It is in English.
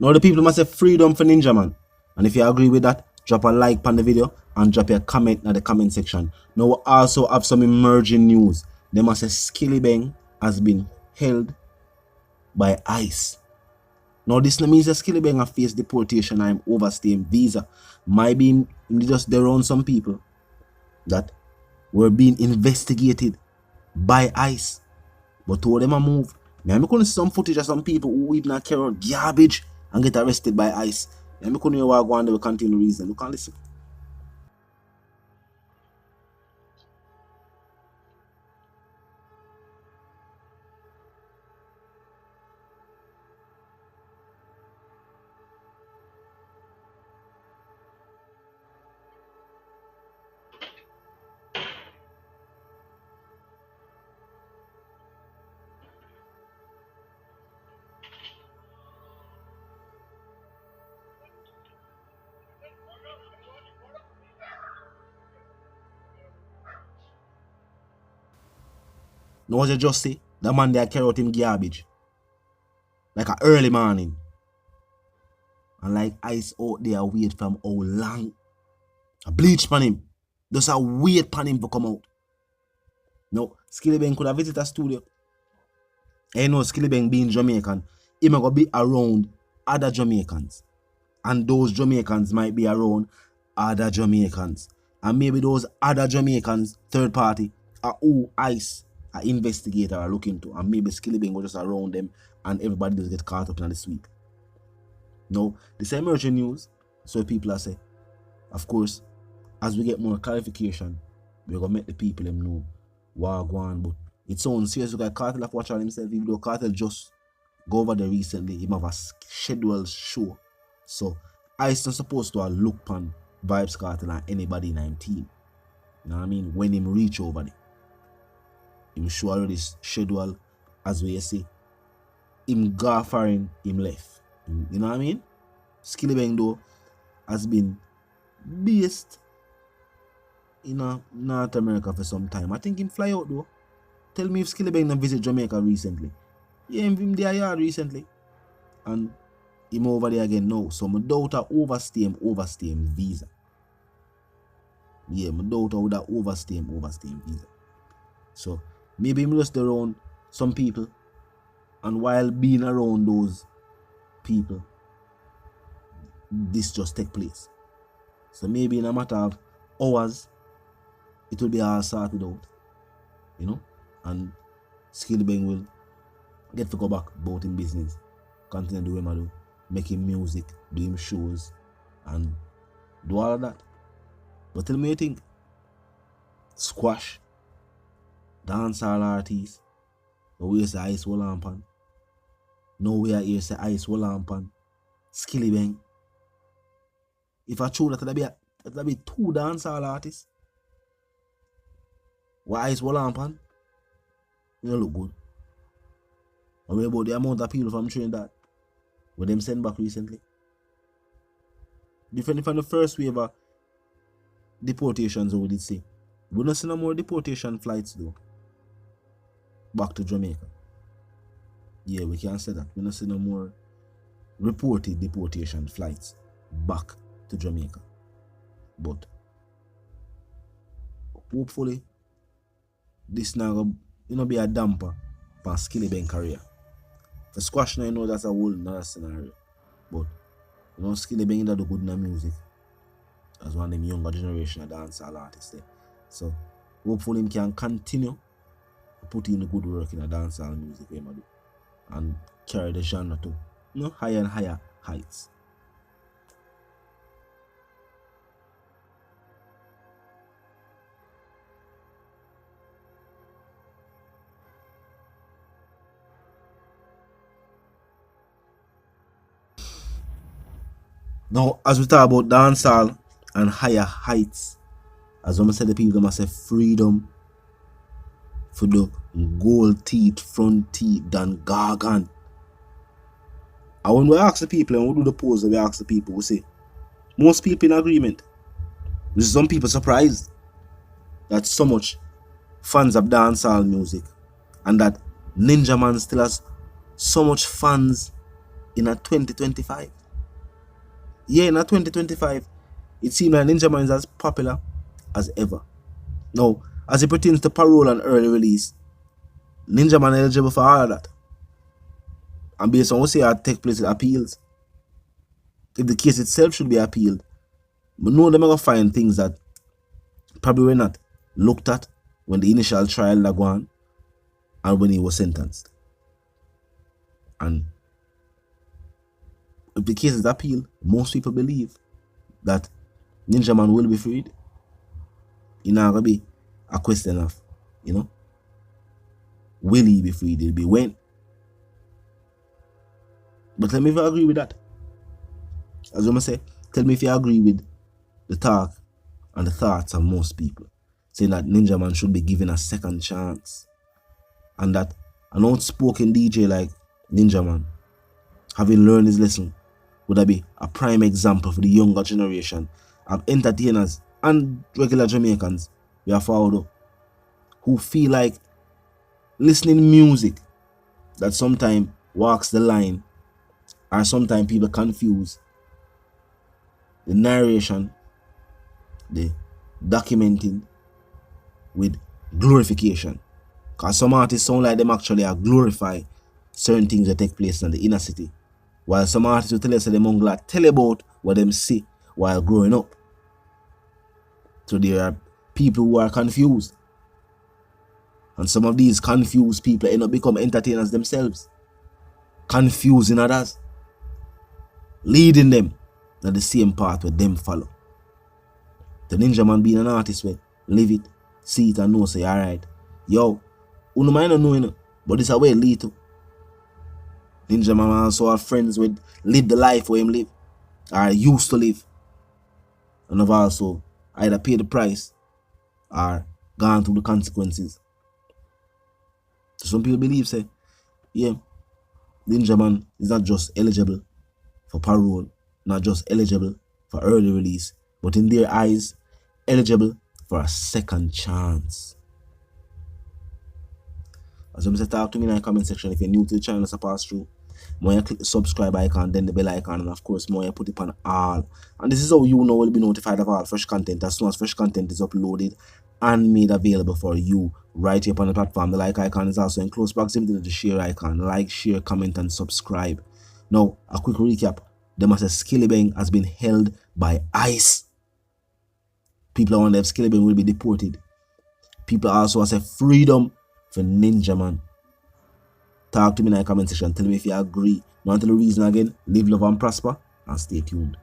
Now the people must say freedom for Ninja Man. And if you agree with that, drop a like on the video and drop your comment in the comment section. Now we also have some emerging news. They must say Skillibeng has been held by ICE. Now this means that Skillibeng have faced deportation and overstaying visa. Might be just there on some people that were being investigated by ICE. But to them a move. I'm going to see some footage of some people who even carry out garbage and get arrested by ICE. I'm going to hear what go on, they will continue to reason. You can listen. Now what you just say? The man there carry out him garbage. Like a early morning. And like ICE out there wait from how long. A bleach pan him. Just a wait pan him to come out. Now, Skillibeng could have visited a studio. I know Skillibeng being Jamaican, he might go be around other Jamaicans. And those Jamaicans might be around other Jamaicans. And maybe those other Jamaicans, third party, are who ICE, an investigator, are looking to. And maybe Skillibeng was just around them and everybody just get caught up in the sweep. Now, this emerging news, so people are saying, of course, as we get more clarification, we're going to make the people them know what go on. But it sounds serious because Cartel have watched on himself, even though Cartel just go over there recently, he have a scheduled show. So, ICE not supposed to look upon Vibes Cartel and anybody in him team. You know what I mean? When him reach over there. Him show already schedule, as we say, him go foreign, him left. You know what I mean? Skillibeng though has been based in North America for some time. I think him fly out though. Tell me if Skillibeng done visit Jamaica recently. Yeah, him there yard recently. And him over there again now. So my daughter overstay him visa. Yeah, my daughter would have overstay him visa. So maybe him just around some people. And while being around those people, this just take place. So maybe in a matter of hours, it will be all sorted out. You know? And Skillibeng will get to go back about in business. Continue doing what I do. Making music, doing shows, and do all of that. But tell me you think squash, dancehall artists, but we say ICE will lampan. No we are here say ICE will lampan. Skillibeng. If I true that'll be two dancehall artists. Why ICE will lampan? You don't look good. Or what about the amount of people from Trinidad where them sent back recently? Different from the first wave of deportations, we did say. We don't see no more deportation flights though. Back to Jamaica. Yeah, we can say that. We don't see no more reported deportation flights back to Jamaica. But hopefully this now be a damper for Skillibeng career. For squash now, you know that's a whole another scenario. But you know Skillibeng that do good in the music as one of them younger generation of dancehall artists there. So hopefully him can continue to put in the good work in the dancehall music and carry the genre to higher and higher heights. Now, as we talk about dancehall and higher heights, as I said, the people must say freedom for the gold teeth, front teeth, than gargan. And when we ask the people, and we do the pose, we ask the people, we say, most people in agreement. There's some people surprised that so much fans of dancehall music and that Ninja Man still has so much fans in a 2025. Yeah, in a 2025, it seems like Ninja Man is as popular as ever. Now, as it pertains to parole and early release, Ninja Man eligible for all of that. And based on what say I take place in appeals, if the case itself should be appealed, but no, they're going to find things that probably were not looked at when the initial trial was going and when he was sentenced. And if the case is appealed, most people believe that Ninja Man will be freed. It's not going to be a question of, will he be freed? It'll be when. But tell me if you agree with that. As I'm say, tell me if you agree with the talk and the thoughts of most people, saying that Ninja Man should be given a second chance. And that an outspoken DJ like Ninja Man, having learned his lesson, would that be a prime example for the younger generation of entertainers and regular Jamaicans we are followed who feel like listening music that sometimes walks the line, or sometimes people confuse the narration, the documenting with glorification. Because some artists sound like them actually are glorify certain things that take place in the inner city, while some artists will tell us that them only tell about what them see while growing up. So there are people who are confused, and some of these confused people end up become entertainers themselves, confusing others, leading them to the same path where them follow. The Ninja Man being an artist where live it, see it and know say alright, yo, you might not know, but this is where it lead to. Ninja Man also have friends with live the life where him live, or used to live, and have also either paid the price or gone through the consequences. So some people believe say, yeah, Ninja Man is not just eligible for parole, not just eligible for early release, but in their eyes, eligible for a second chance. As you say, talk to me in the comment section if you're new to the channel, so pass through. More you click the subscribe icon, then the bell icon, and of course more you put it on all. And this is how you know will be notified of all fresh content as soon as fresh content is uploaded and made available for you right here on the platform. The like icon is also in close proximity to the share icon. Like, share, comment, and subscribe. Now, a quick recap. The master Skillibeng has been held by ICE. People wonder if Skillibeng will be deported. People also say freedom for Ninja Man. Talk to me in the comment section. Tell me if you agree. Now until the reason again, live, love, and prosper, and stay tuned.